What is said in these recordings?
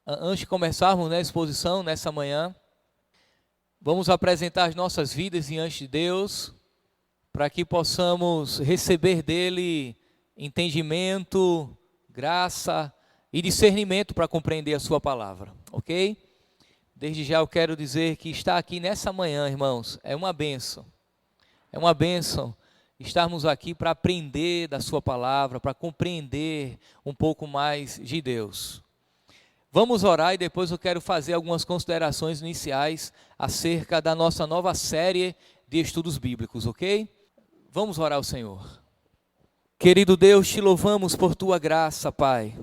Antes de começarmos, a exposição nessa manhã, vamos apresentar as nossas vidas diante de Deus, para que possamos receber dele entendimento, graça e discernimento para compreender a sua palavra, ok? Desde já eu quero dizer que estar aqui nessa manhã, irmãos, é uma bênção. É uma bênção estarmos aqui para aprender da sua palavra, para compreender um pouco mais de Deus. Vamos orar e depois eu quero fazer algumas considerações iniciais acerca da nossa nova série de estudos bíblicos, ok? Vamos orar ao Senhor. Querido Deus, te louvamos por tua graça, Pai,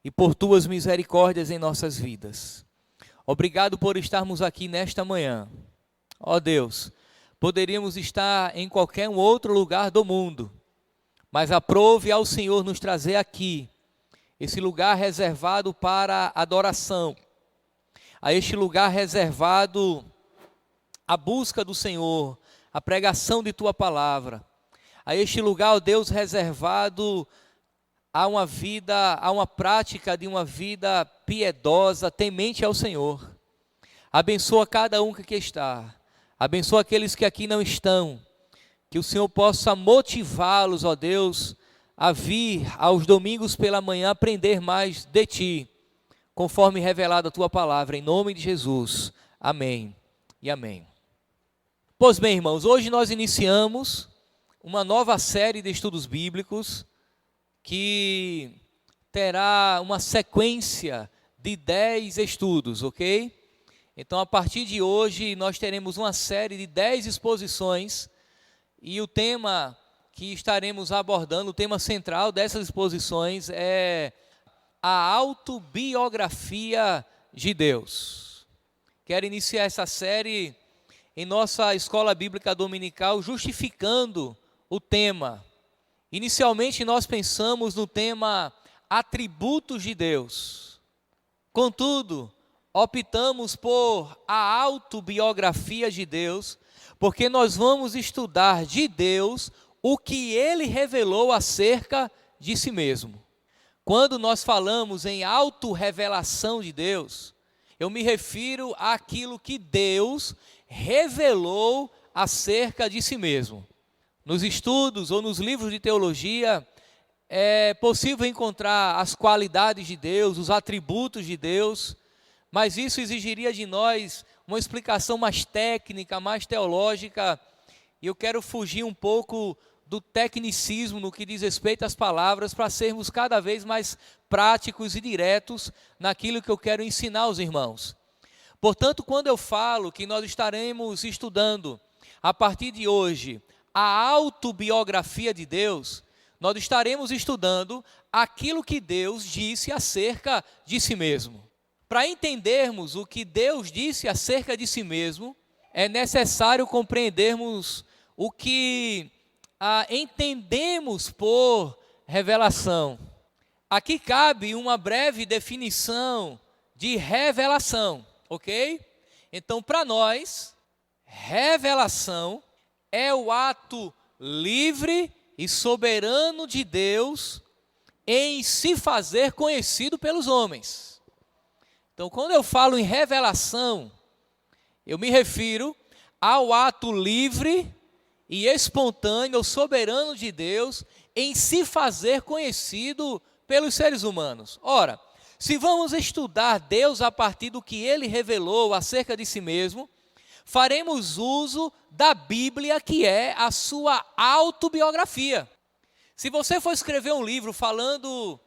e por tuas misericórdias em nossas vidas. Obrigado por estarmos aqui nesta manhã. Ó Deus, poderíamos estar em qualquer outro lugar do mundo, mas aprove ao Senhor nos trazer aqui, esse lugar reservado para adoração, a este lugar reservado à busca do Senhor, a pregação de tua palavra, a este lugar, ó Deus, reservado a uma vida, a uma prática de uma vida piedosa, temente ao Senhor. Abençoa cada um que aqui está, abençoa aqueles que aqui não estão, que o Senhor possa motivá-los, ó Deus, a vir aos domingos pela manhã aprender mais de Ti, conforme revelado a Tua palavra, em nome de Jesus. Amém e amém. Pois bem, irmãos, hoje nós iniciamos uma nova série de estudos bíblicos que terá uma sequência de 10 estudos, ok? Então, a partir de hoje, nós teremos uma série de 10 exposições e o tema que estaremos abordando, o tema central dessas exposições é a autobiografia de Deus. Quero iniciar essa série em nossa escola bíblica dominical, justificando o tema. Inicialmente nós pensamos no tema atributos de Deus. Contudo, optamos por a autobiografia de Deus, porque nós vamos estudar de Deus o que Ele revelou acerca de si mesmo. Quando nós falamos em autorrevelação de Deus, eu me refiro àquilo que Deus revelou acerca de si mesmo. Nos estudos ou nos livros de teologia, é possível encontrar as qualidades de Deus, os atributos de Deus, mas isso exigiria de nós uma explicação mais técnica, mais teológica, e eu quero fugir um pouco do tecnicismo no que diz respeito às palavras, para sermos cada vez mais práticos e diretos naquilo que eu quero ensinar aos irmãos. Portanto, quando eu falo que nós estaremos estudando, a partir de hoje, a autobiografia de Deus, nós estaremos estudando aquilo que Deus disse acerca de si mesmo. Para entendermos o que Deus disse acerca de si mesmo, é necessário compreendermos o que entendemos por revelação. Aqui cabe uma breve definição de revelação, ok? Então, para nós, revelação é o ato livre e soberano de Deus em se fazer conhecido pelos homens. Então, quando eu falo em revelação, eu me refiro ao ato livre e espontâneo, soberano de Deus, em se fazer conhecido pelos seres humanos. Ora, se vamos estudar Deus a partir do que Ele revelou acerca de si mesmo, faremos uso da Bíblia, que é a sua autobiografia. Se você for escrever um livro falando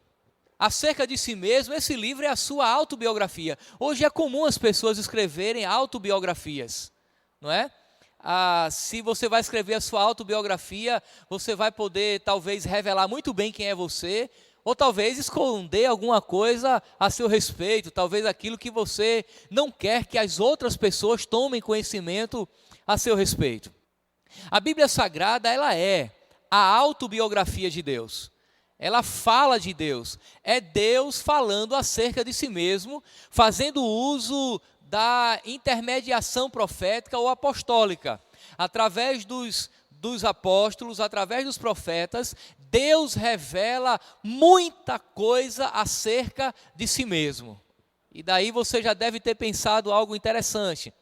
acerca de si mesmo, esse livro é a sua autobiografia. Hoje é comum as pessoas escreverem autobiografias, não é? Se você vai escrever a sua autobiografia, você vai poder talvez revelar muito bem quem é você, ou talvez esconder alguma coisa a seu respeito, talvez aquilo que você não quer que as outras pessoas tomem conhecimento a seu respeito. A Bíblia Sagrada, ela é a autobiografia de Deus. Ela fala de Deus, é Deus falando acerca de si mesmo, fazendo uso da intermediação profética ou apostólica. Através dos apóstolos, através dos profetas, Deus revela muita coisa acerca de si mesmo. E daí você já deve ter pensado algo interessante.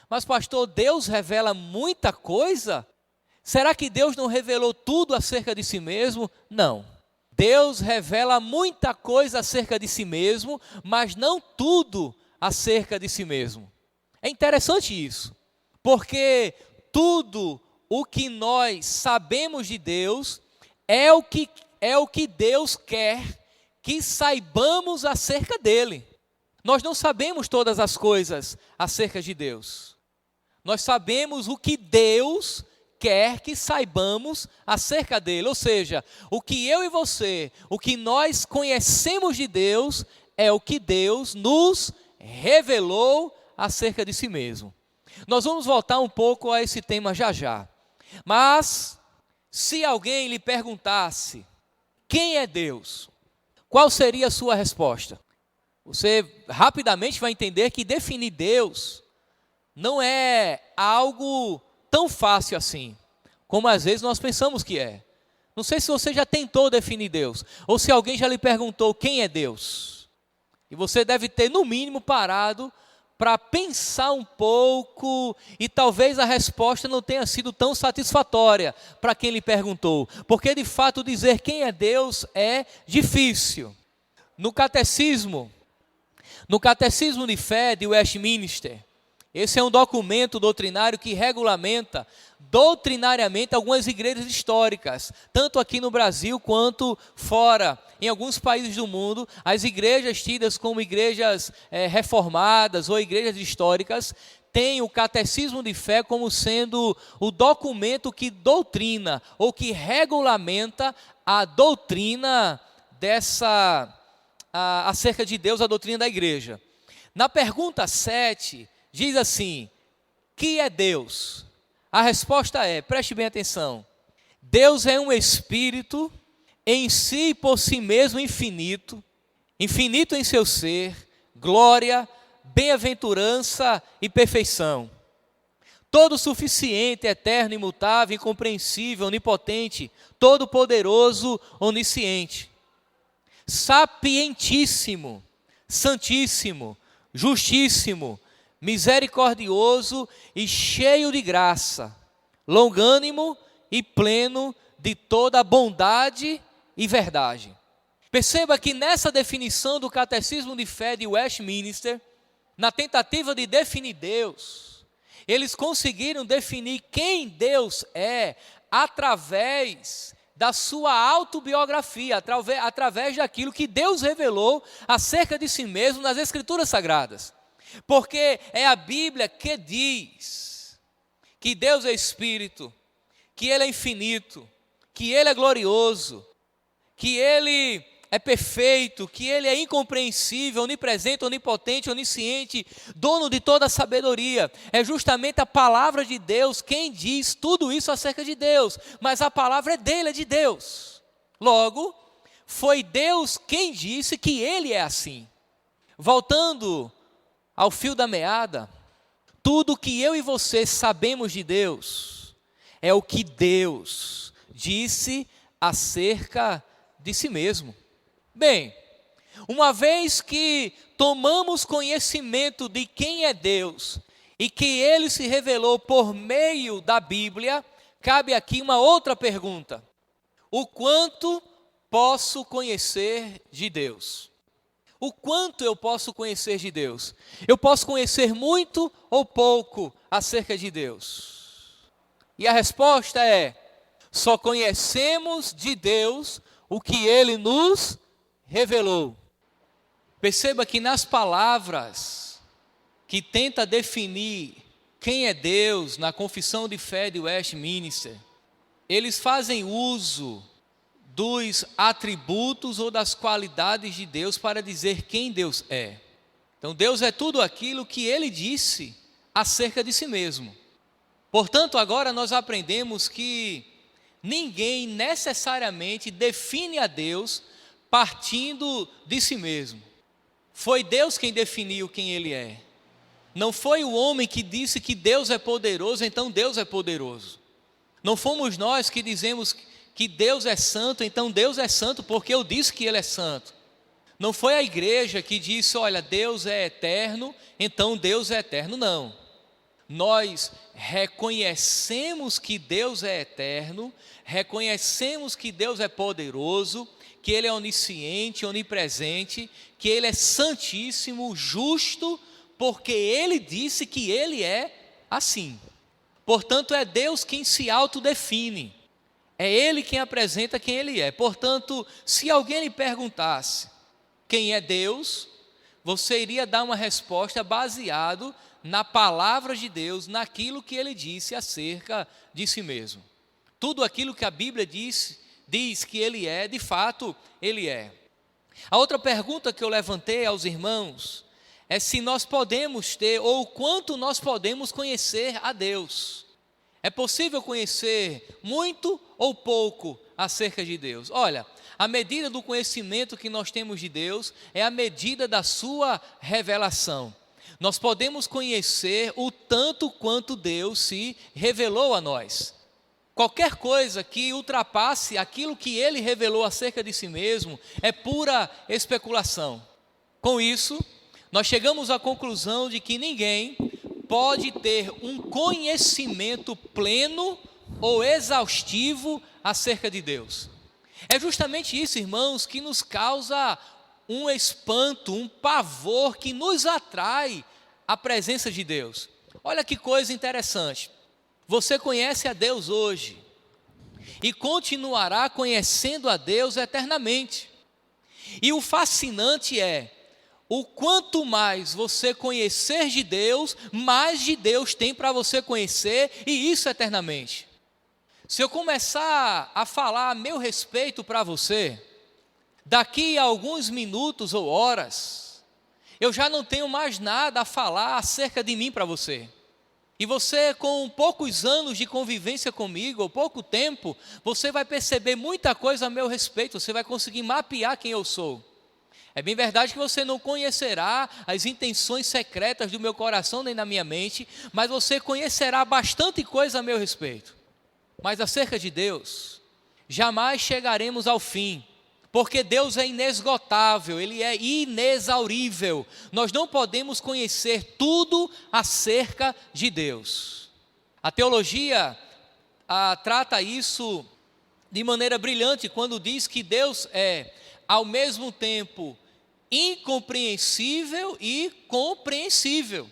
Mas pastor, Deus revela muita coisa? Será que Deus não revelou tudo acerca de si mesmo? Não. Deus revela muita coisa acerca de si mesmo, mas não tudo acerca de si mesmo. É interessante isso, porque tudo o que nós sabemos de Deus é o que Deus quer que saibamos acerca dele. Nós não sabemos todas as coisas acerca de Deus. Nós sabemos o que Deus quer que saibamos acerca dele. Ou seja, o que eu e você, o que nós conhecemos de Deus, é o que Deus nos revelou acerca de si mesmo. Nós vamos voltar um pouco a esse tema já já. Mas, se alguém lhe perguntasse, quem é Deus? Qual seria a sua resposta? Você rapidamente vai entender que definir Deus não é algo tão fácil assim, como às vezes nós pensamos que é. Não sei se você já tentou definir Deus, ou se alguém já lhe perguntou quem é Deus. E você deve ter, no mínimo, parado para pensar um pouco, e talvez a resposta não tenha sido tão satisfatória para quem lhe perguntou, porque de fato dizer quem é Deus é difícil. No catecismo de fé de Westminster, esse é um documento doutrinário que regulamenta doutrinariamente algumas igrejas históricas, tanto aqui no Brasil quanto fora. Em alguns países do mundo, as igrejas tidas como igrejas reformadas ou igrejas históricas têm o catecismo de fé como sendo o documento que doutrina ou que regulamenta a doutrina acerca de Deus, a doutrina da igreja. Na pergunta 7, diz assim: que é Deus? A resposta é, preste bem atenção, Deus é um espírito em si e por si mesmo infinito, infinito em seu ser, glória, bem-aventurança e perfeição. Todo suficiente, eterno, imutável, incompreensível, onipotente, todo-poderoso, onisciente. Sapientíssimo, santíssimo, justíssimo, misericordioso e cheio de graça, longânimo e pleno de toda bondade e verdade. Perceba que nessa definição do Catecismo de Fé de Westminster, na tentativa de definir Deus, eles conseguiram definir quem Deus é através da sua autobiografia, através daquilo que Deus revelou acerca de si mesmo nas Escrituras Sagradas. Porque é a Bíblia que diz que Deus é Espírito, que Ele é infinito, que Ele é glorioso, que Ele é perfeito, que Ele é incompreensível, onipresente, onipotente, onisciente, dono de toda a sabedoria. É justamente a palavra de Deus quem diz tudo isso acerca de Deus, mas a palavra é dele, é de Deus. Logo, foi Deus quem disse que Ele é assim. Voltando ao fio da meada, tudo que eu e você sabemos de Deus é o que Deus disse acerca de si mesmo. Bem, uma vez que tomamos conhecimento de quem é Deus e que Ele se revelou por meio da Bíblia, cabe aqui uma outra pergunta: o quanto posso conhecer de Deus? O quanto eu posso conhecer de Deus? Eu posso conhecer muito ou pouco acerca de Deus? E a resposta é: só conhecemos de Deus o que Ele nos revelou. Perceba que nas palavras que tenta definir quem é Deus, na Confissão de Fé de Westminster, eles fazem uso dos atributos ou das qualidades de Deus para dizer quem Deus é. Então Deus é tudo aquilo que Ele disse acerca de si mesmo. Portanto, agora nós aprendemos que ninguém necessariamente define a Deus partindo de si mesmo. Foi Deus quem definiu quem Ele é. Não foi o homem que disse que Deus é poderoso, então Deus é poderoso. Não fomos nós que dizemos que Deus é santo, então Deus é santo porque eu disse que Ele é santo. Não foi a igreja que disse, olha, Deus é eterno, então Deus é eterno, não. Nós reconhecemos que Deus é eterno, reconhecemos que Deus é poderoso, que Ele é onisciente, onipresente, que Ele é santíssimo, justo, porque Ele disse que Ele é assim. Portanto, é Deus quem se autodefine. É Ele quem apresenta quem Ele é. Portanto, se alguém lhe perguntasse quem é Deus, você iria dar uma resposta baseado na palavra de Deus, naquilo que Ele disse acerca de si mesmo. Tudo aquilo que a Bíblia diz que Ele é, de fato, Ele é. A outra pergunta que eu levantei aos irmãos é se nós podemos ter, ou quanto nós podemos conhecer a Deus. É possível conhecer muito ou pouco acerca de Deus? Olha, a medida do conhecimento que nós temos de Deus é a medida da sua revelação. Nós podemos conhecer o tanto quanto Deus se revelou a nós. Qualquer coisa que ultrapasse aquilo que Ele revelou acerca de si mesmo é pura especulação. Com isso, nós chegamos à conclusão de que ninguém pode ter um conhecimento pleno ou exaustivo acerca de Deus. É justamente isso, irmãos, que nos causa um espanto, um pavor que nos atrai à presença de Deus. Olha que coisa interessante. Você conhece a Deus hoje e continuará conhecendo a Deus eternamente. E o fascinante é, o quanto mais você conhecer de Deus, mais de Deus tem para você conhecer, e isso eternamente. Se eu começar a falar a meu respeito para você, daqui a alguns minutos ou horas, eu já não tenho mais nada a falar acerca de mim para você. E você, com poucos anos de convivência comigo, ou pouco tempo, você vai perceber muita coisa a meu respeito, você vai conseguir mapear quem eu sou. É bem verdade que você não conhecerá as intenções secretas do meu coração nem na minha mente, mas você conhecerá bastante coisa a meu respeito. Mas acerca de Deus, jamais chegaremos ao fim, porque Deus é inesgotável, Ele é inexaurível. Nós não podemos conhecer tudo acerca de Deus. A teologia trata isso de maneira brilhante quando diz que Deus é, ao mesmo tempo, incompreensível e compreensível.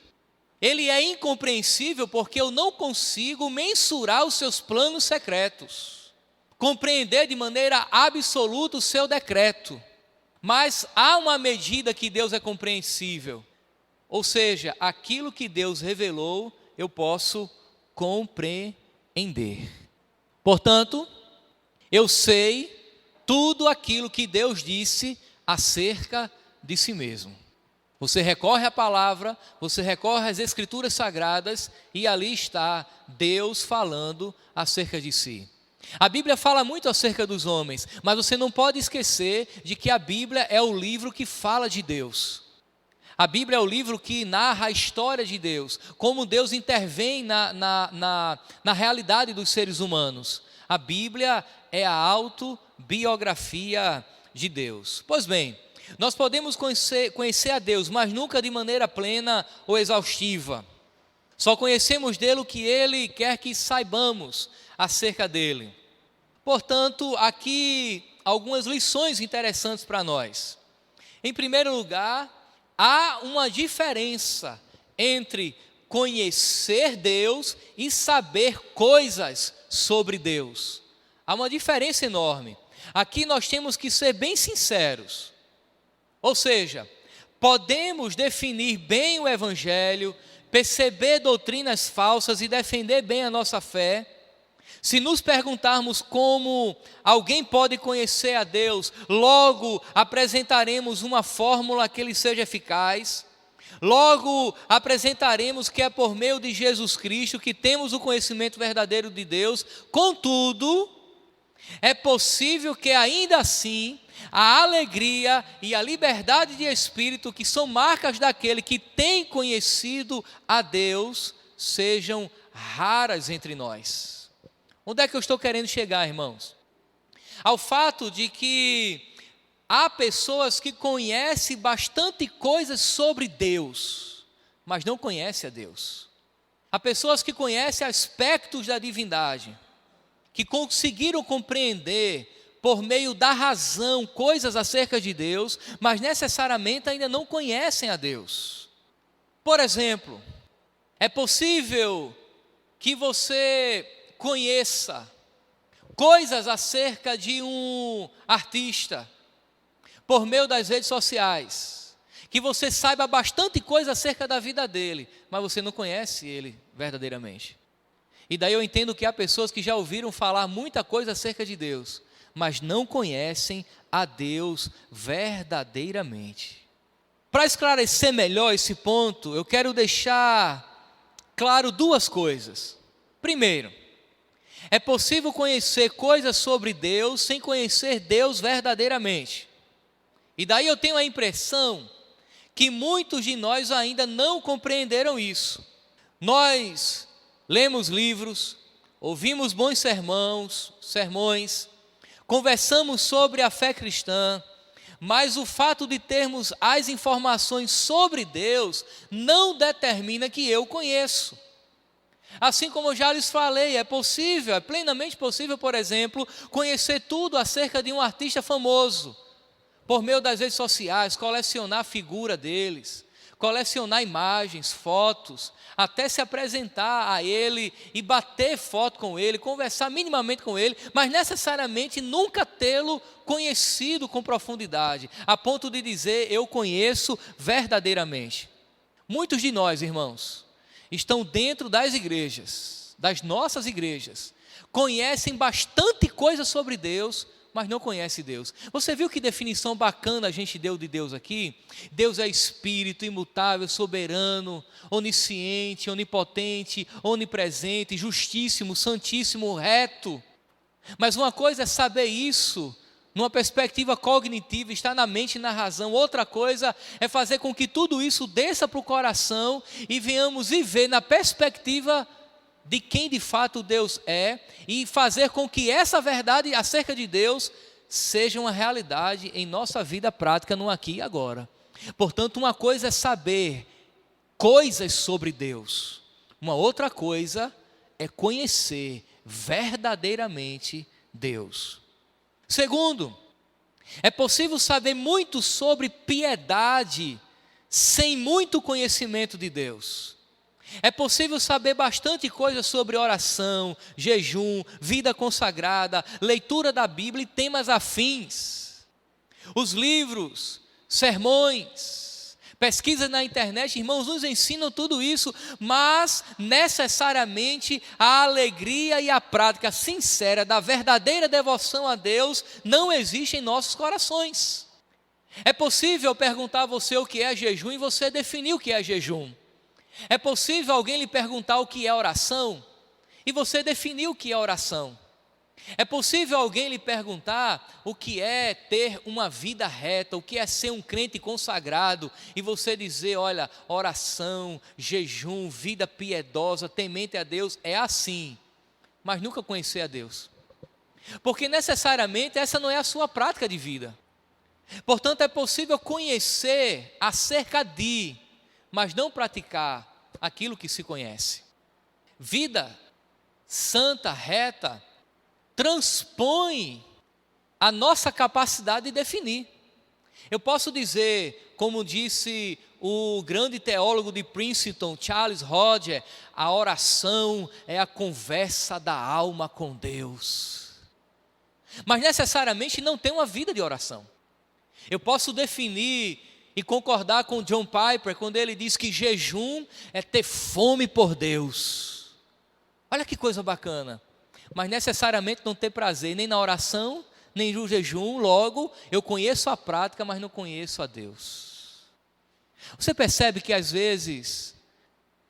Ele é incompreensível porque eu não consigo mensurar os seus planos secretos, compreender de maneira absoluta o seu decreto. Mas há uma medida que Deus é compreensível, ou seja, aquilo que Deus revelou, eu posso compreender. Portanto, eu sei tudo aquilo que Deus disse acerca de si mesmo. Você recorre à palavra, você recorre às escrituras sagradas e ali está Deus falando acerca de si. A Bíblia fala muito acerca dos homens, mas você não pode esquecer de que a Bíblia é o livro que fala de Deus. A Bíblia é o livro que narra a história de Deus, como Deus intervém na realidade dos seres humanos. A Bíblia é a autobiografia de Deus. Pois bem, nós podemos conhecer a Deus, mas nunca de maneira plena ou exaustiva. Só conhecemos dele o que Ele quer que saibamos acerca dele. Portanto, aqui algumas lições interessantes para nós. Em primeiro lugar, há uma diferença entre conhecer Deus e saber coisas sobre Deus. Há uma diferença enorme. Aqui nós temos que ser bem sinceros. Ou seja, podemos definir bem o Evangelho, perceber doutrinas falsas e defender bem a nossa fé. Se nos perguntarmos como alguém pode conhecer a Deus, logo apresentaremos uma fórmula que ele seja eficaz. Logo apresentaremos que é por meio de Jesus Cristo que temos o conhecimento verdadeiro de Deus. Contudo, é possível que ainda assim a alegria e a liberdade de espírito, que são marcas daquele que tem conhecido a Deus, sejam raras entre nós. Onde é que eu estou querendo chegar, irmãos? Ao fato de que Há pessoas que conhecem bastante coisas sobre Deus, mas não conhecem a Deus. Há pessoas que conhecem aspectos da divindade, que conseguiram compreender por meio da razão coisas acerca de Deus, mas necessariamente ainda não conhecem a Deus. Por exemplo, é possível que você conheça coisas acerca de um artista por meio das redes sociais, que você saiba bastante coisa acerca da vida dele, mas você não conhece ele verdadeiramente. E daí eu entendo que há pessoas que já ouviram falar muita coisa acerca de Deus, mas não conhecem a Deus verdadeiramente. Para esclarecer melhor esse ponto, eu quero deixar claro duas coisas. Primeiro, é possível conhecer coisas sobre Deus sem conhecer Deus verdadeiramente. E daí eu tenho a impressão que muitos de nós ainda não compreenderam isso. Nós lemos livros, ouvimos bons sermões, conversamos sobre a fé cristã, mas o fato de termos as informações sobre Deus não determina que eu conheço. Assim como eu já lhes falei, é possível, é plenamente possível, por exemplo, conhecer tudo acerca de um artista famoso, por meio das redes sociais, colecionar a figura deles, colecionar imagens, fotos, até se apresentar a ele e bater foto com ele, conversar minimamente com ele, mas necessariamente nunca tê-lo conhecido com profundidade, a ponto de dizer, eu conheço verdadeiramente. Muitos de nós, irmãos, estão dentro das igrejas, das nossas igrejas, conhecem bastante coisa sobre Deus, mas não conhece Deus. Você viu que definição bacana a gente deu de Deus aqui? Deus é espírito, imutável, soberano, onisciente, onipotente, onipresente, justíssimo, santíssimo, reto. Mas uma coisa é saber isso numa perspectiva cognitiva, está na mente e na razão. Outra coisa é fazer com que tudo isso desça para o coração e venhamos viver na perspectiva de quem de fato Deus é e fazer com que essa verdade acerca de Deus seja uma realidade em nossa vida prática no aqui e agora. Portanto, uma coisa é saber coisas sobre Deus, uma outra coisa é conhecer verdadeiramente Deus. Segundo, é possível saber muito sobre piedade sem muito conhecimento de Deus. É possível saber bastante coisa sobre oração, jejum, vida consagrada, leitura da Bíblia e temas afins. Os livros, sermões, pesquisas na internet, irmãos, nos ensinam tudo isso, mas necessariamente a alegria e a prática sincera da verdadeira devoção a Deus não existe em nossos corações. É possível perguntar a você o que é jejum e você definir o que é jejum. É possível alguém lhe perguntar o que é oração e você definir o que é oração. É possível alguém lhe perguntar o que é ter uma vida reta, o que é ser um crente consagrado e você dizer, olha, oração, jejum, vida piedosa, temente a Deus, é assim, mas nunca conhecer a Deus. Porque necessariamente essa não é a sua prática de vida. Portanto, é possível conhecer acerca de, mas não praticar aquilo que se conhece. Vida santa, reta, transpõe a nossa capacidade de definir. Eu posso dizer, como disse o grande teólogo de Princeton, Charles Hodge, a oração é a conversa da alma com Deus. Mas necessariamente não tem uma vida de oração. Eu posso definir e concordar com John Piper quando ele diz que jejum é ter fome por Deus. Olha que coisa bacana. Mas necessariamente não ter prazer nem na oração, nem no jejum. Logo, eu conheço a prática, mas não conheço a Deus. Você percebe que às vezes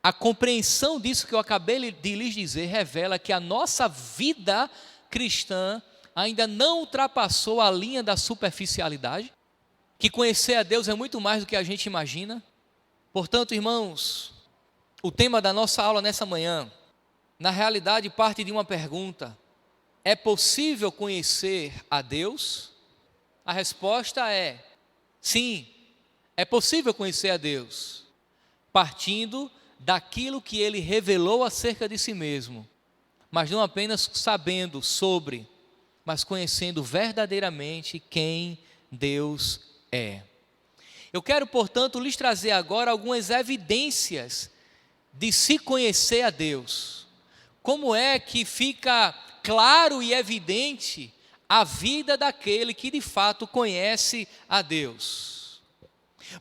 a compreensão disso que eu acabei de lhes dizer revela que a nossa vida cristã ainda não ultrapassou a linha da superficialidade? Que conhecer a Deus é muito mais do que a gente imagina. Portanto, irmãos, o tema da nossa aula nessa manhã, na realidade parte de uma pergunta: é possível conhecer a Deus? A resposta é sim, é possível conhecer a Deus, partindo daquilo que Ele revelou acerca de si mesmo, mas não apenas sabendo sobre, mas conhecendo verdadeiramente quem Deus é. Eu quero, portanto, lhes trazer agora algumas evidências de se conhecer a Deus. Como é que fica claro e evidente a vida daquele que de fato conhece a Deus?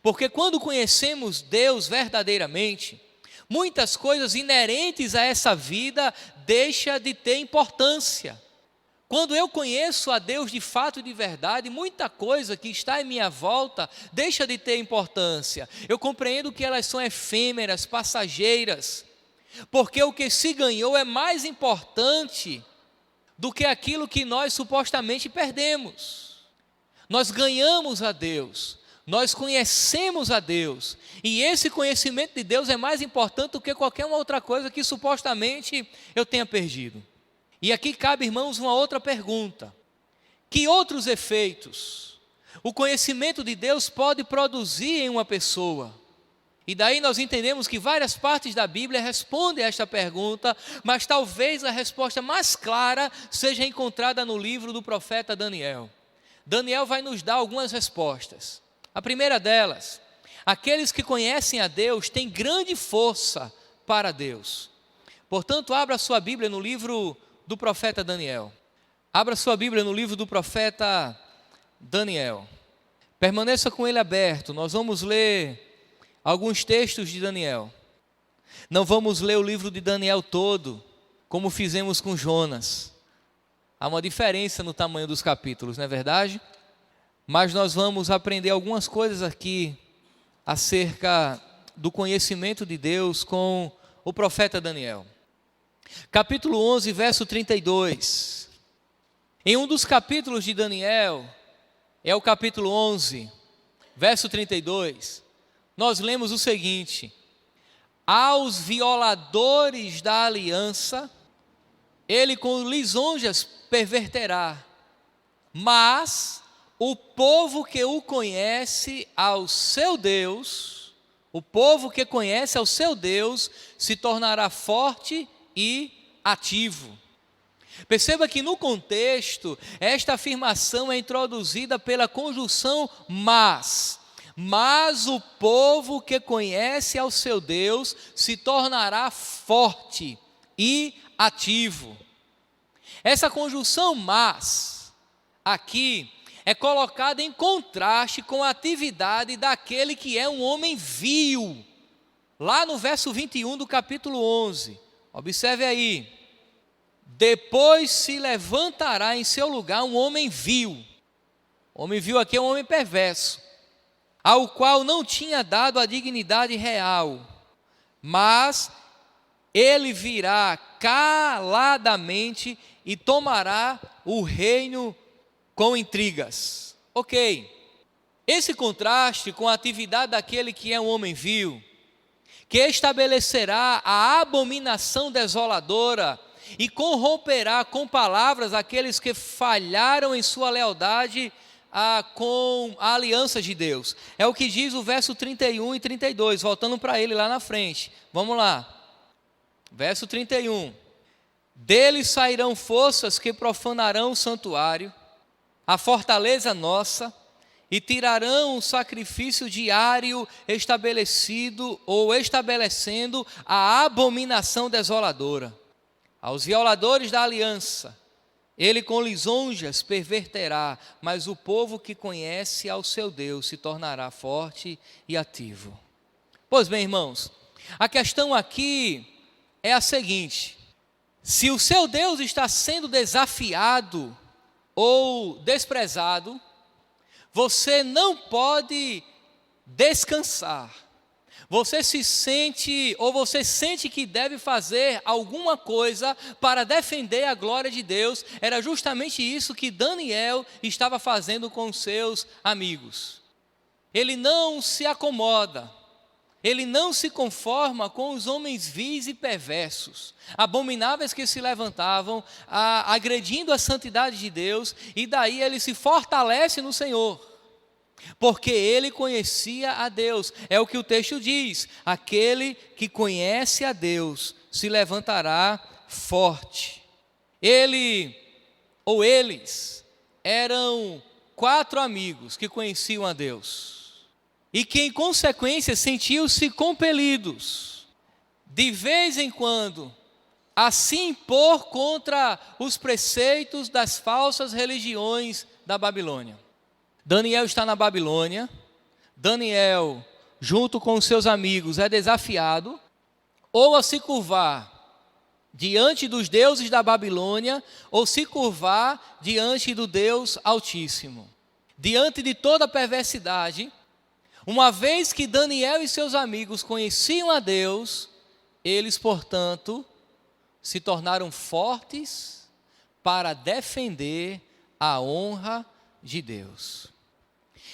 Porque quando conhecemos Deus verdadeiramente, muitas coisas inerentes a essa vida deixam de ter importância. Quando eu conheço a Deus de fato e de verdade, muita coisa que está em minha volta deixa de ter importância. Eu compreendo que elas são efêmeras, passageiras, porque o que se ganhou é mais importante do que aquilo que nós supostamente perdemos. Nós ganhamos a Deus, nós conhecemos a Deus, e esse conhecimento de Deus é mais importante do que qualquer outra coisa que supostamente eu tenha perdido. E aqui cabe, irmãos, uma outra pergunta: que outros efeitos o conhecimento de Deus pode produzir em uma pessoa? E daí nós entendemos que várias partes da Bíblia respondem a esta pergunta, mas talvez a resposta mais clara seja encontrada no livro do profeta Daniel. Daniel vai nos dar algumas respostas. A primeira delas: aqueles que conhecem a Deus têm grande força para Deus. Portanto, abra sua Bíblia no livro do profeta Daniel. Abra sua Bíblia no livro do profeta Daniel. Permaneça com ele aberto. Nós vamos ler alguns textos de Daniel. Não vamos ler o livro de Daniel todo, como fizemos com Jonas. Há uma diferença no tamanho dos capítulos, não é verdade? Mas nós vamos aprender algumas coisas aqui acerca do conhecimento de Deus com o profeta Daniel. Capítulo 11, verso 32. Em um dos capítulos de Daniel, é o capítulo 11, verso 32, nós lemos o seguinte: aos violadores da aliança, ele com lisonjas perverterá, mas o povo que o conhece ao seu Deus, o povo que conhece ao seu Deus, se tornará forte e ativo. Perceba que no contexto, esta afirmação é introduzida pela conjunção mas o povo que conhece ao seu Deus se tornará forte e ativo. Essa conjunção mas aqui é colocada em contraste com a atividade daquele que é um homem vil, lá no verso 21 do capítulo 11. Observe aí: depois se levantará em seu lugar um homem vil. Homem vil aqui é um homem perverso, ao qual não tinha dado a dignidade real, mas ele virá caladamente e tomará o reino com intrigas. Ok, esse contraste com a atividade daquele que é um homem vil, que estabelecerá a abominação desoladora e corromperá com palavras aqueles que falharam em sua lealdade com a aliança de Deus. É o que diz o verso 31 e 32, voltando para ele lá na frente. Vamos lá. Verso 31. Deles sairão forças que profanarão o santuário, a fortaleza nossa, e tirarão o sacrifício diário estabelecido ou estabelecendo a abominação desoladora. Aos violadores da aliança, ele com lisonjas perverterá, mas o povo que conhece ao seu Deus se tornará forte e ativo. Pois bem, irmãos, a questão aqui é a seguinte: se o seu Deus está sendo desafiado ou desprezado, você não pode descansar. Você se sente, ou você sente que deve fazer alguma coisa para defender a glória de Deus. Era justamente isso que Daniel estava fazendo com seus amigos. Ele não se acomoda, Ele não se conforma com os homens vis e perversos, abomináveis que se levantavam, agredindo a santidade de Deus, e daí ele se fortalece no Senhor, porque ele conhecia a Deus. É o que o texto diz: aquele que conhece a Deus se levantará forte. Ele, ou eles, eram 4 amigos que conheciam a Deus, e que em consequência sentiam-se compelidos, de vez em quando, a se impor contra os preceitos das falsas religiões da Babilônia. Daniel está na Babilônia. Daniel, junto com os seus amigos, é desafiado ou a se curvar diante dos deuses da Babilônia, ou se curvar diante do Deus Altíssimo. Diante de toda a perversidade, uma vez que Daniel e seus amigos conheciam a Deus, eles, portanto, se tornaram fortes para defender a honra de Deus.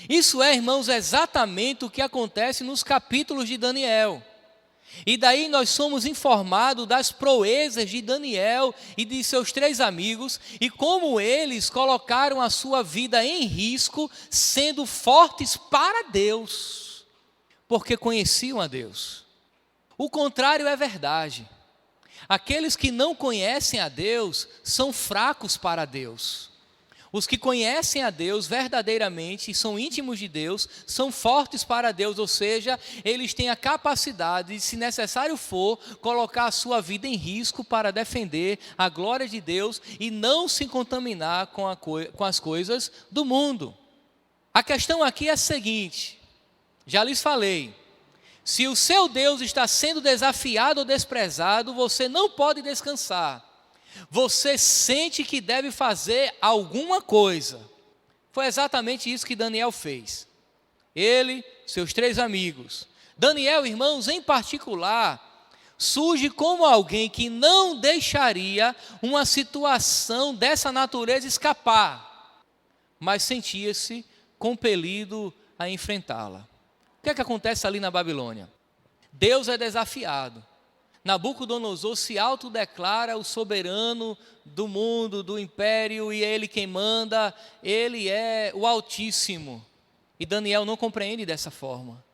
Isso é, irmãos, exatamente o que acontece nos capítulos de Daniel. E daí nós somos informados das proezas de Daniel e de seus 3 amigos, e como eles colocaram a sua vida em risco, sendo fortes para Deus, porque conheciam a Deus. O contrário é verdade. Aqueles que não conhecem a Deus são fracos para Deus. Os que conhecem a Deus verdadeiramente e são íntimos de Deus, são fortes para Deus, ou seja, eles têm a capacidade de, se necessário for, colocar a sua vida em risco para defender a glória de Deus e não se contaminar com as coisas do mundo. A questão aqui é a seguinte: já lhes falei, se o seu Deus está sendo desafiado ou desprezado, você não pode descansar. Você sente que deve fazer alguma coisa. Foi exatamente isso que Daniel fez. Ele, seus 3 amigos. Daniel, irmãos, em particular, surge como alguém que não deixaria uma situação dessa natureza escapar, mas sentia-se compelido a enfrentá-la. O que é que acontece ali na Babilônia? Deus é desafiado. Nabucodonosor se autodeclara o soberano do mundo, do império, e é ele quem manda, ele é o Altíssimo. E Daniel não compreende dessa forma.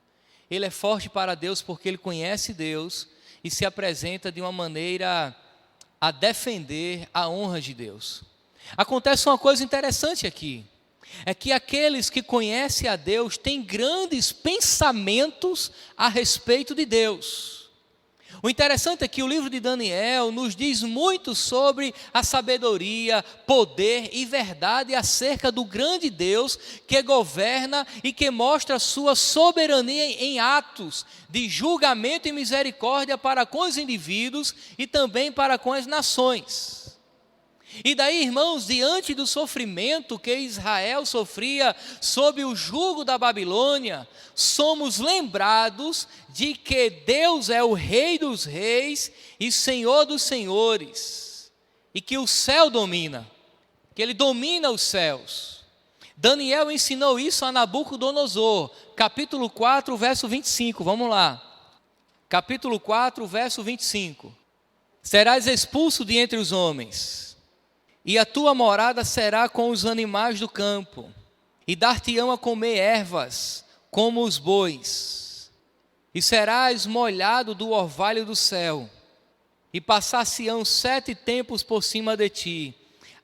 Ele é forte para Deus porque ele conhece Deus e se apresenta de uma maneira a defender a honra de Deus. Acontece uma coisa interessante aqui, é que aqueles que conhecem a Deus têm grandes pensamentos a respeito de Deus. O interessante é que o livro de Daniel nos diz muito sobre a sabedoria, poder e verdade acerca do grande Deus que governa e que mostra sua soberania em atos de julgamento e misericórdia para com os indivíduos e também para com as nações. E daí, irmãos, diante do sofrimento que Israel sofria sob o jugo da Babilônia, somos lembrados de que Deus é o Rei dos reis e Senhor dos senhores, e que o céu domina, que Ele domina os céus. Daniel ensinou isso a Nabucodonosor, capítulo 4, verso 25, vamos lá. Capítulo 4, verso 25. Serás expulso de entre os homens, e a tua morada será com os animais do campo, e dar-te-ão a comer ervas, como os bois, e serás molhado do orvalho do céu, e passar-se-ão 7 tempos por cima de ti,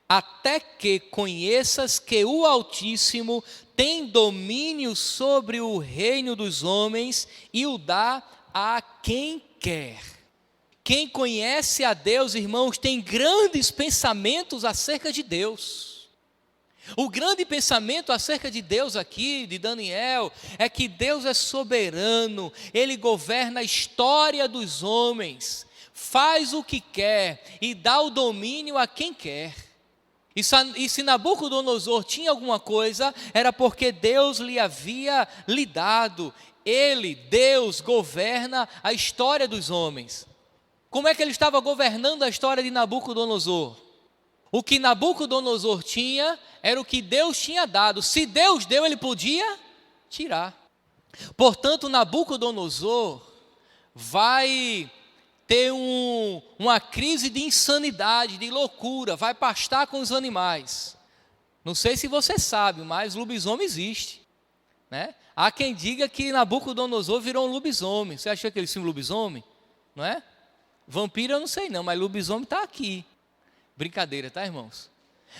até que conheças que o Altíssimo tem domínio sobre o reino dos homens, e o dá a quem quer. Quem conhece a Deus, irmãos, tem grandes pensamentos acerca de Deus. O grande pensamento acerca de Deus aqui, de Daniel, é que Deus é soberano, Ele governa a história dos homens, faz o que quer e dá o domínio a quem quer. E se Nabucodonosor tinha alguma coisa, era porque Deus lhe havia lhe dado. Ele, Deus, governa a história dos homens. Como é que ele estava governando a história de Nabucodonosor? O que Nabucodonosor tinha era o que Deus tinha dado. Se Deus deu, ele podia tirar. Portanto, Nabucodonosor vai ter uma crise de insanidade, de loucura, vai pastar com os animais. Não sei se você sabe, mas lobisomem existe, né? Há quem diga que Nabucodonosor virou um lobisomem. Você achou aquele filme Lobisomem? Não é? Vampiro eu não sei não, mas lobisomem está aqui. Brincadeira, tá, irmãos?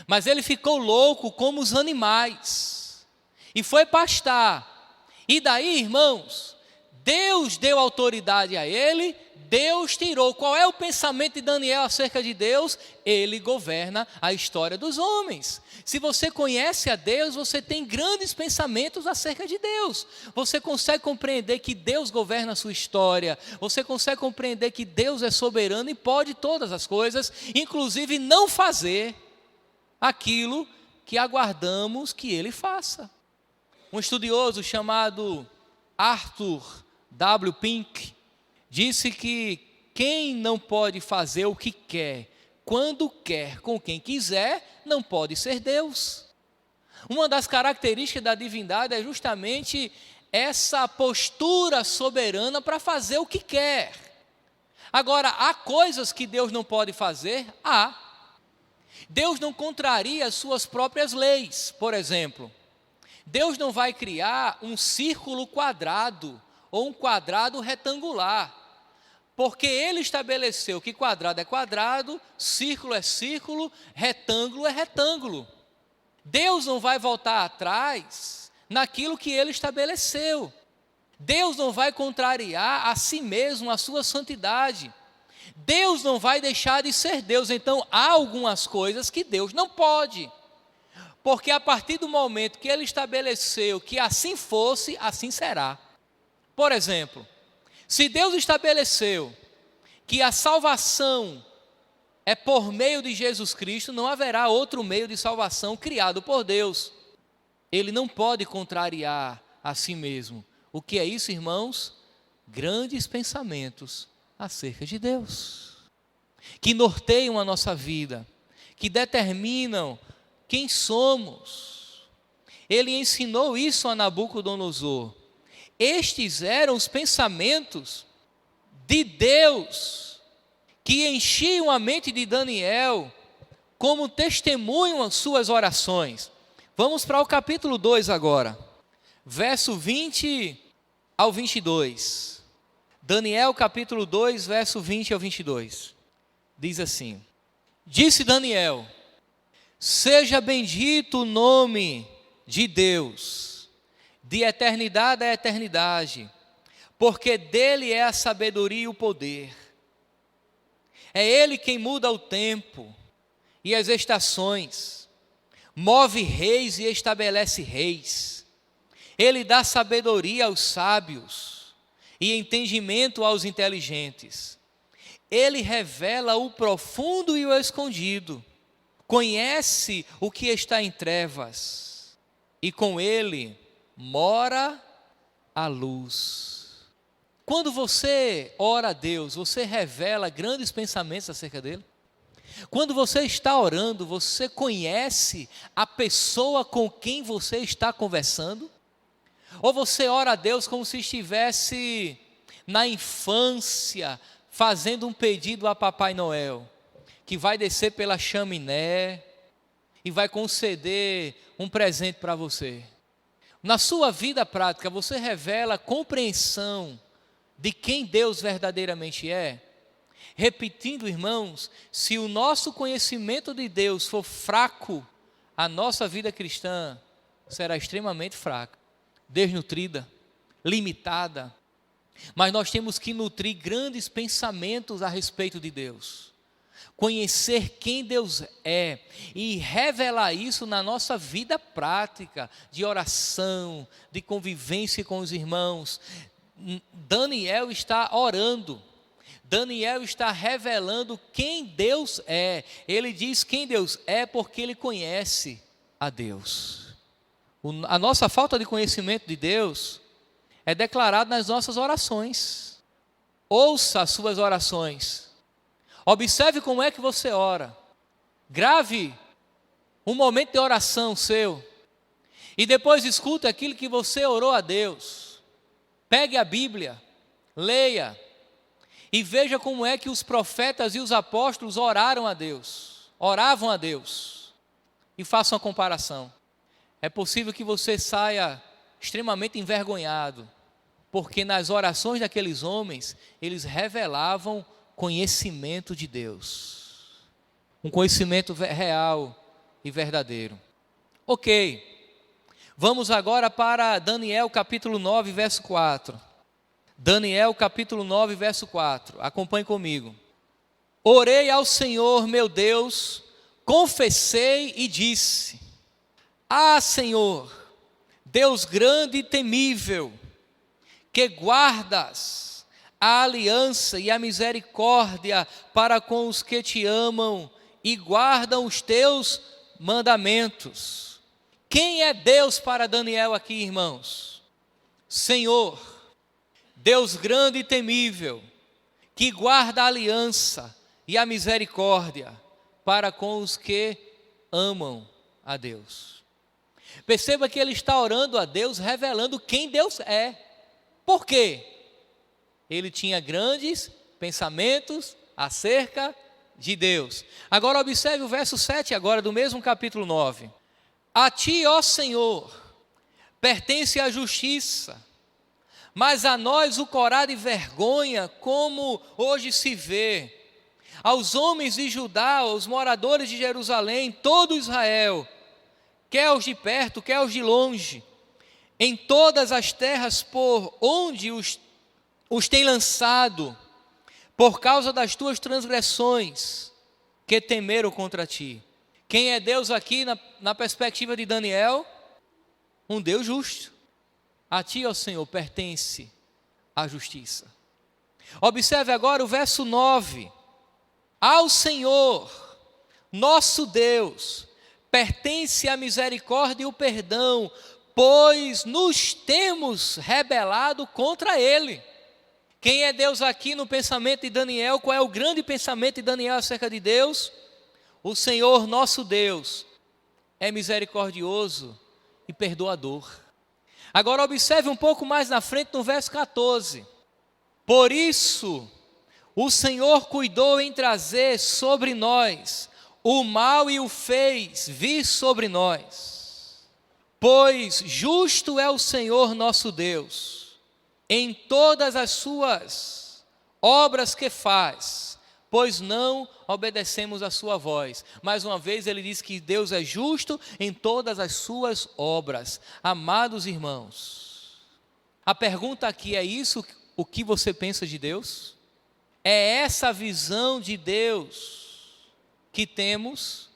Mas ele ficou louco como os animais e foi pastar. E daí, irmãos, Deus deu autoridade a ele, Deus tirou. Qual é o pensamento de Daniel acerca de Deus? Ele governa a história dos homens. Se você conhece a Deus, você tem grandes pensamentos acerca de Deus. Você consegue compreender que Deus governa a sua história. Você consegue compreender que Deus é soberano e pode todas as coisas, inclusive não fazer aquilo que aguardamos que ele faça. Um estudioso chamado Arthur W. Pink disse que quem não pode fazer o que quer, quando quer, com quem quiser, não pode ser Deus. Uma das características da divindade é justamente essa postura soberana para fazer o que quer. Agora, há coisas que Deus não pode fazer? Há. Deus não contraria as suas próprias leis. Por exemplo, Deus não vai criar um círculo quadrado ou um quadrado retangular, porque Ele estabeleceu que quadrado é quadrado, círculo é círculo, retângulo é retângulo. Deus não vai voltar atrás naquilo que Ele estabeleceu. Deus não vai contrariar a si mesmo, a sua santidade. Deus não vai deixar de ser Deus. Então há algumas coisas que Deus não pode, porque a partir do momento que Ele estabeleceu que assim fosse, assim será. Por exemplo, se Deus estabeleceu que a salvação é por meio de Jesus Cristo, não haverá outro meio de salvação criado por Deus. Ele não pode contrariar a si mesmo. O que é isso, irmãos? Grandes pensamentos acerca de Deus, que norteiam a nossa vida, que determinam quem somos. Ele ensinou isso a Nabucodonosor. Estes eram os pensamentos de Deus que enchiam a mente de Daniel, como testemunham as suas orações. Vamos para o capítulo 2 agora, verso 20 ao 22. Daniel capítulo 2, verso 20 ao 22. Diz assim: Disse Daniel: Seja bendito o nome de Deus, de eternidade a eternidade, porque dele é a sabedoria e o poder. É ele quem muda o tempo e as estações, move reis e estabelece reis. Ele dá sabedoria aos sábios e entendimento aos inteligentes. Ele revela o profundo e o escondido, conhece o que está em trevas, e com ele mora a luz. Quando você ora a Deus, você revela grandes pensamentos acerca dele. Quando você está orando, você conhece a pessoa com quem você está conversando? Ou você ora a Deus como se estivesse na infância, fazendo um pedido a Papai Noel, que vai descer pela chaminé e vai conceder um presente para você? Na sua vida prática, você revela compreensão de quem Deus verdadeiramente é? Repetindo, irmãos, se o nosso conhecimento de Deus for fraco, a nossa vida cristã será extremamente fraca, desnutrida, limitada. Mas nós temos que nutrir grandes pensamentos a respeito de Deus, conhecer quem Deus é e revelar isso na nossa vida prática, de oração, de convivência com os irmãos. Daniel está orando, Daniel está revelando quem Deus é. Ele diz quem Deus é porque ele conhece a Deus. A nossa falta de conhecimento de Deus é declarada nas nossas orações. Ouça as suas orações. Observe como é que você ora. Grave um momento de oração seu. E depois escute aquilo que você orou a Deus. Pegue a Bíblia, leia e veja como é que os profetas e os apóstolos oravam a Deus, e faça uma comparação. É possível que você saia extremamente envergonhado, porque nas orações daqueles homens, eles revelavam conhecimento de Deus, um conhecimento real e verdadeiro. Ok, vamos agora para Daniel capítulo 9, verso 4. Daniel capítulo 9, verso 4, acompanhe comigo. Orei ao Senhor meu Deus, confessei e disse: Ah, Senhor, Deus grande e temível, que guardas a aliança e a misericórdia para com os que te amam e guardam os teus mandamentos. Quem é Deus para Daniel aqui, irmãos? Senhor, Deus grande e temível, que guarda a aliança e a misericórdia para com os que amam a Deus. Perceba que ele está orando a Deus, revelando quem Deus é. Por quê? Ele tinha grandes pensamentos acerca de Deus. Agora observe o verso 7 agora do mesmo capítulo 9. A ti, ó Senhor, pertence a justiça, mas a nós o corado e vergonha, como hoje se vê. Aos homens de Judá, aos moradores de Jerusalém, todo Israel, quer os de perto, quer os de longe, em todas as terras por onde os tem lançado, por causa das tuas transgressões, que temeram contra ti. Quem é Deus aqui na perspectiva de Daniel? Um Deus justo. A ti, ó Senhor, pertence a justiça. Observe agora o verso 9. Ao Senhor, nosso Deus, pertence a misericórdia e o perdão, pois nos temos rebelado contra Ele. Quem é Deus aqui no pensamento de Daniel? Qual é o grande pensamento de Daniel acerca de Deus? O Senhor nosso Deus é misericordioso e perdoador. Agora observe um pouco mais na frente no verso 14. Por isso, o Senhor cuidou em trazer sobre nós o mal e o fez vir sobre nós. Pois justo é o Senhor nosso Deus, em todas as suas obras que faz, pois não obedecemos a sua voz. Mais uma vez ele diz que Deus é justo em todas as suas obras. Amados irmãos, a pergunta aqui é isso o que você pensa de Deus? É essa a visão de Deus que temos,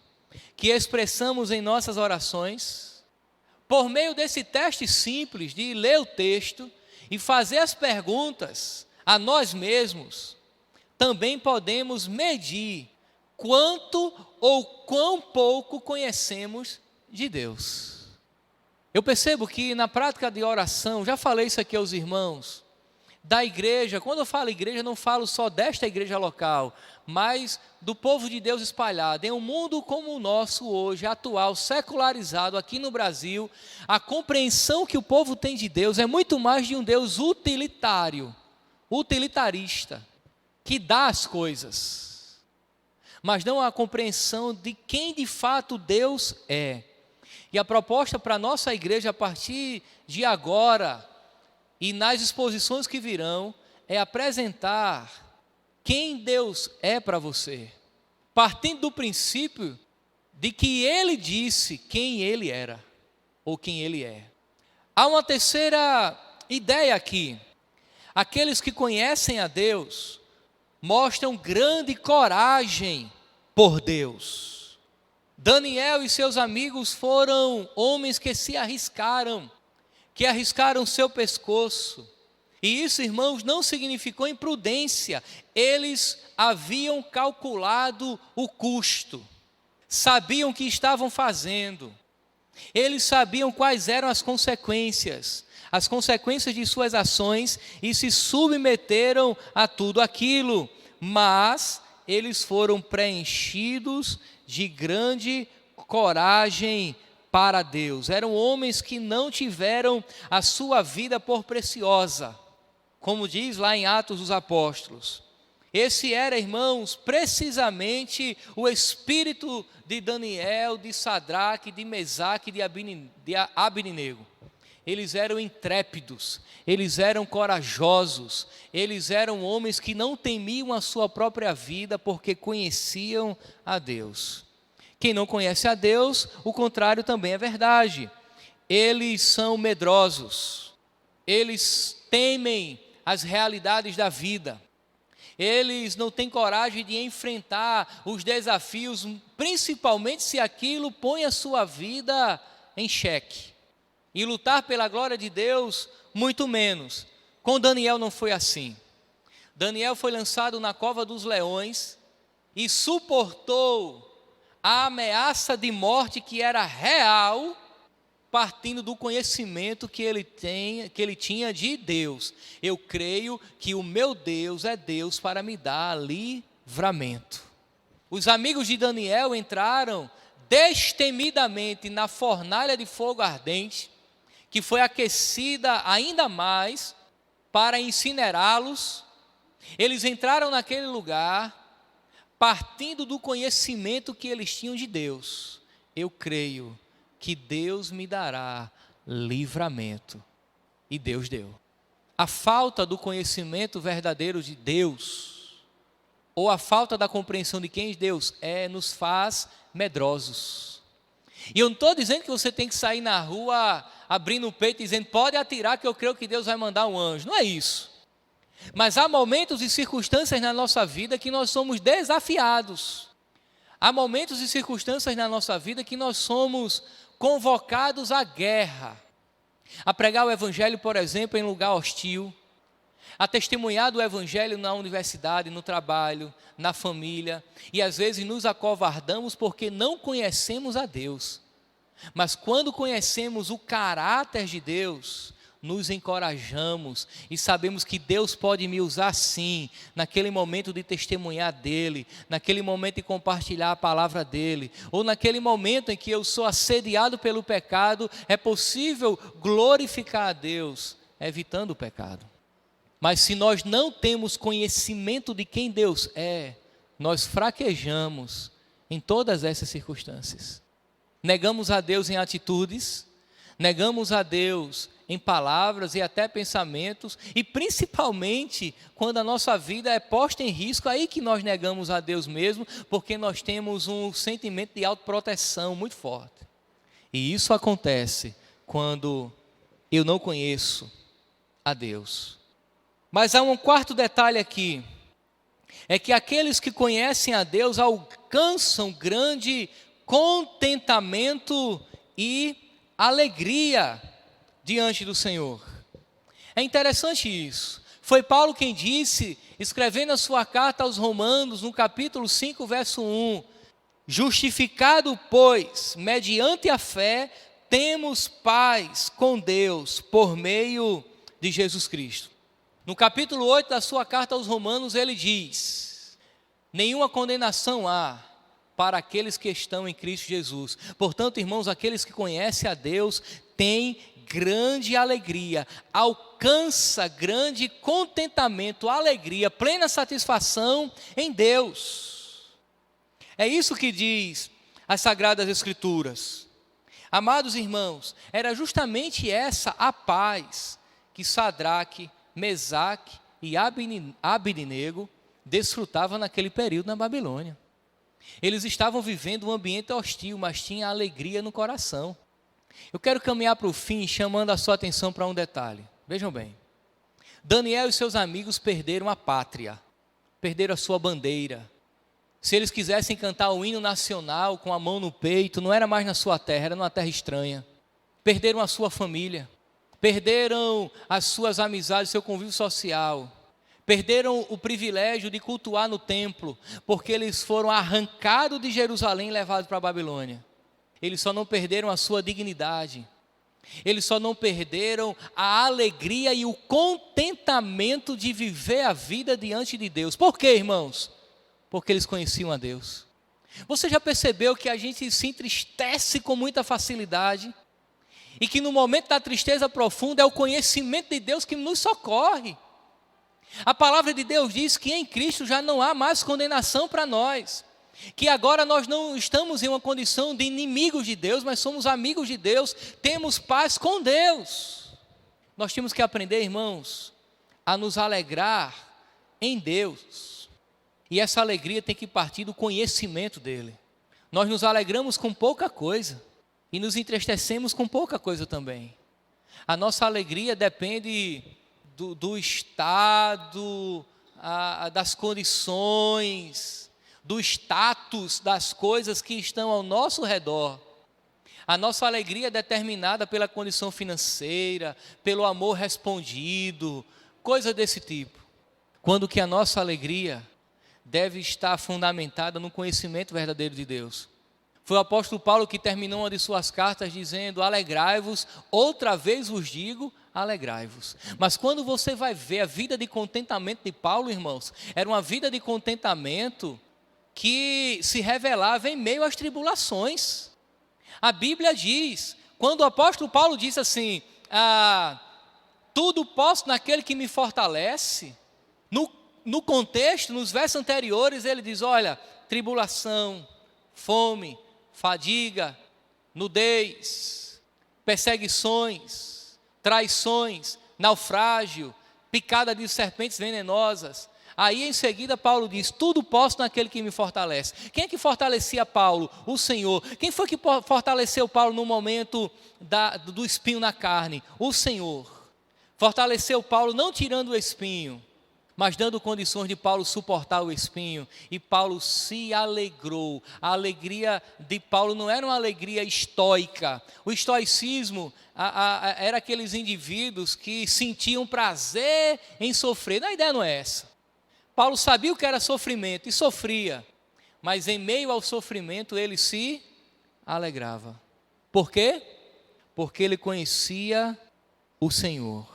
que expressamos em nossas orações? Por meio desse teste simples de ler o texto e fazer as perguntas a nós mesmos, também podemos medir quanto ou quão pouco conhecemos de Deus. Eu percebo que na prática de oração, já falei isso aqui aos irmãos, da igreja, quando eu falo igreja, não falo só desta igreja local, mas do povo de Deus espalhado. Em um mundo como o nosso hoje, atual, secularizado aqui no Brasil, a compreensão que o povo tem de Deus é muito mais de um Deus utilitarista, que dá as coisas, mas não a compreensão de quem de fato Deus é. E a proposta para a nossa igreja a partir de agora e nas exposições que virão é apresentar quem Deus é para você, partindo do princípio de que Ele disse quem Ele era ou quem Ele é. Há uma terceira ideia aqui. Aqueles que conhecem a Deus mostram grande coragem por Deus. Daniel e seus amigos foram homens que se arriscaram, que arriscaram seu pescoço. E isso, irmãos, não significou imprudência. Eles haviam calculado o custo, sabiam o que estavam fazendo. Eles sabiam quais eram as consequências de suas ações e se submeteram a tudo aquilo. Mas eles foram preenchidos de grande coragem para Deus. Eram homens que não tiveram a sua vida por preciosa, como diz lá em Atos dos Apóstolos. Esse era, irmãos, precisamente o espírito de Daniel, de Sadraque, de Mesaque, de Abednego. Eles eram intrépidos, eles eram corajosos, eles eram homens que não temiam a sua própria vida porque conheciam a Deus. Quem não conhece a Deus, o contrário também é verdade. Eles são medrosos, eles temem as realidades da vida. Eles não têm coragem de enfrentar os desafios, principalmente se aquilo põe a sua vida em xeque. E lutar pela glória de Deus, muito menos. Com Daniel não foi assim. Daniel foi lançado na cova dos leões e suportou a ameaça de morte que era real, partindo do conhecimento que ele tinha de Deus. Eu creio que o meu Deus é Deus para me dar livramento. Os amigos de Daniel entraram destemidamente na fornalha de fogo ardente, que foi aquecida ainda mais para incinerá-los. Eles entraram naquele lugar, partindo do conhecimento que eles tinham de Deus. Eu creio que Deus me dará livramento. E Deus deu. A falta do conhecimento verdadeiro de Deus, ou a falta da compreensão de quem Deus é, nos faz medrosos. E eu não estou dizendo que você tem que sair na rua abrindo o peito e dizendo, pode atirar que eu creio que Deus vai mandar um anjo. Não é isso. Mas há momentos e circunstâncias na nossa vida que nós somos desafiados. Há momentos e circunstâncias na nossa vida que nós somos convocados à guerra. A pregar o evangelho, por exemplo, em lugar hostil. A testemunhar do evangelho na universidade, no trabalho, na família. E às vezes nos acovardamos porque não conhecemos a Deus. Mas quando conhecemos o caráter de Deus, nos encorajamos e sabemos que Deus pode me usar sim, naquele momento de testemunhar dEle, naquele momento de compartilhar a palavra dEle, ou naquele momento em que eu sou assediado pelo pecado, é possível glorificar a Deus, evitando o pecado. Mas se nós não temos conhecimento de quem Deus é, nós fraquejamos em todas essas circunstâncias. Negamos a Deus em atitudes, negamos a Deus em palavras e até pensamentos, e principalmente quando a nossa vida é posta em risco, aí que nós negamos a Deus mesmo, porque nós temos um sentimento de autoproteção muito forte. E isso acontece quando eu não conheço a Deus. Mas há um quarto detalhe aqui, é que aqueles que conhecem a Deus alcançam grande contentamento e alegria diante do Senhor. É interessante isso. Foi Paulo quem disse, escrevendo a sua carta aos Romanos, no capítulo 5, verso 1, justificado, pois, mediante a fé, temos paz com Deus, por meio de Jesus Cristo. No capítulo 8 da sua carta aos Romanos, ele diz, nenhuma condenação há para aqueles que estão em Cristo Jesus. Portanto, irmãos, aqueles que conhecem a Deus, têm grande alegria, alcança grande contentamento, alegria, plena satisfação em Deus. É isso que diz as Sagradas Escrituras. Amados irmãos, era justamente essa a paz que Sadraque, Mesaque e Abednego desfrutavam naquele período na Babilônia. Eles estavam vivendo um ambiente hostil, mas tinha alegria no coração. Eu quero caminhar para o fim, chamando a sua atenção para um detalhe. Vejam bem, Daniel e seus amigos perderam a pátria, perderam a sua bandeira. Se eles quisessem cantar o hino nacional com a mão no peito, não era mais na sua terra, era numa terra estranha. Perderam a sua família, perderam as suas amizades, seu convívio social. Perderam o privilégio de cultuar no templo, porque eles foram arrancados de Jerusalém e levados para a Babilônia. Eles só não perderam a sua dignidade. Eles só não perderam a alegria e o contentamento de viver a vida diante de Deus. Por quê, irmãos? Porque eles conheciam a Deus. Você já percebeu que a gente se entristece com muita facilidade? E que no momento da tristeza profunda é o conhecimento de Deus que nos socorre. A palavra de Deus diz que em Cristo já não há mais condenação para nós. Que agora nós não estamos em uma condição de inimigos de Deus, mas somos amigos de Deus, temos paz com Deus. Nós temos que aprender, irmãos, a nos alegrar em Deus. E essa alegria tem que partir do conhecimento dEle. Nós nos alegramos com pouca coisa e nos entristecemos com pouca coisa também. A nossa alegria depende do estado, das condições, do status das coisas que estão ao nosso redor. A nossa alegria é determinada pela condição financeira, pelo amor respondido, coisa desse tipo. Quando que a nossa alegria deve estar fundamentada no conhecimento verdadeiro de Deus. Foi o apóstolo Paulo que terminou uma de suas cartas dizendo: alegrai-vos, outra vez vos digo, alegrai-vos. Mas quando você vai ver a vida de contentamento de Paulo, irmãos, era uma vida de contentamento que se revelava em meio às tribulações. A Bíblia diz, quando o apóstolo Paulo diz assim, tudo posso naquele que me fortalece, no contexto, nos versos anteriores, ele diz, olha, tribulação, fome, fadiga, nudez, perseguições, traições, naufrágio, picada de serpentes venenosas. Aí em seguida Paulo diz, tudo posso naquele que me fortalece. Quem é que fortalecia Paulo? O Senhor. Quem foi que fortaleceu Paulo no momento do espinho na carne? O Senhor. Fortaleceu Paulo não tirando o espinho, mas dando condições de Paulo suportar o espinho. E Paulo se alegrou. A alegria de Paulo não era uma alegria estoica. O estoicismo era aqueles indivíduos que sentiam prazer em sofrer. A ideia não é essa. Paulo sabia o que era sofrimento e sofria. Mas em meio ao sofrimento ele se alegrava. Por quê? Porque ele conhecia o Senhor.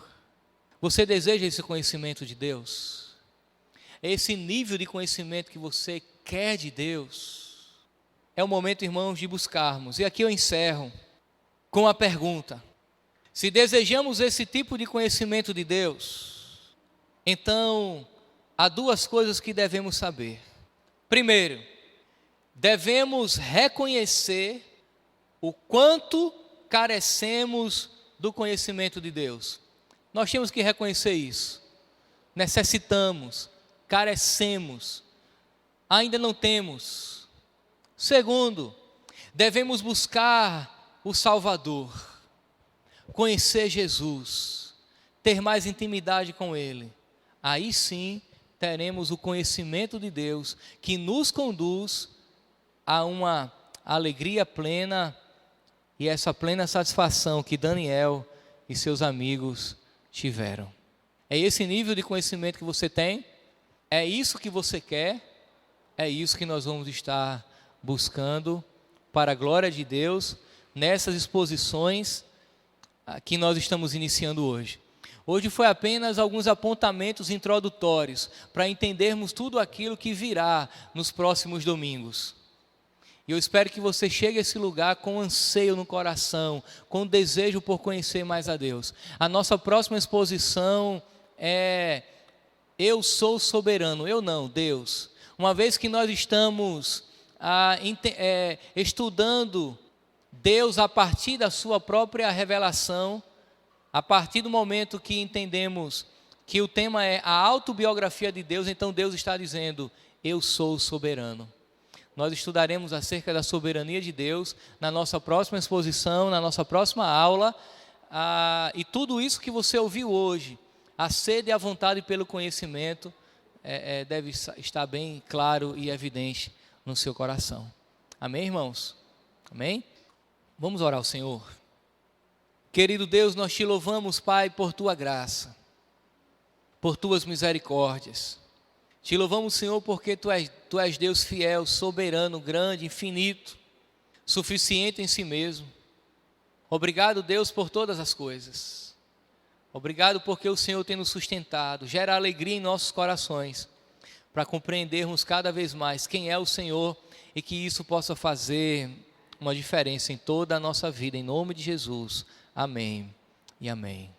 Você deseja esse conhecimento de Deus? É esse nível de conhecimento que você quer de Deus? É o momento, irmãos, de buscarmos. E aqui eu encerro com a pergunta: se desejamos esse tipo de conhecimento de Deus, então há duas coisas que devemos saber. Primeiro, devemos reconhecer o quanto carecemos do conhecimento de Deus. Nós temos que reconhecer isso. Necessitamos, carecemos, ainda não temos. Segundo, devemos buscar o Salvador, conhecer Jesus, ter mais intimidade com Ele. Aí sim teremos o conhecimento de Deus que nos conduz a uma alegria plena e essa plena satisfação que Daniel e seus amigos tiveram. É esse nível de conhecimento que você tem? É isso que você quer? É isso que nós vamos estar buscando para a glória de Deus nessas exposições que nós estamos iniciando hoje. Hoje foi apenas alguns apontamentos introdutórios para entendermos tudo aquilo que virá nos próximos domingos. E eu espero que você chegue a esse lugar com anseio no coração, com desejo por conhecer mais a Deus. A nossa próxima exposição é Eu Sou Soberano. Eu não, Deus. Uma vez que nós estamos estudando Deus a partir da sua própria revelação, a partir do momento que entendemos que o tema é a autobiografia de Deus, então Deus está dizendo, eu sou soberano. Nós estudaremos acerca da soberania de Deus na nossa próxima exposição, na nossa próxima aula. E tudo isso que você ouviu hoje, a sede e a vontade pelo conhecimento, deve estar bem claro e evidente no seu coração. Amém, irmãos? Amém? Vamos orar ao Senhor. Querido Deus, nós te louvamos, Pai, por tua graça, por tuas misericórdias. Te louvamos, Senhor, porque tu és Deus fiel, soberano, grande, infinito, suficiente em si mesmo. Obrigado, Deus, por todas as coisas. Obrigado porque o Senhor tem nos sustentado, gera alegria em nossos corações, para compreendermos cada vez mais quem é o Senhor e que isso possa fazer uma diferença em toda a nossa vida, em nome de Jesus. Amém e amém.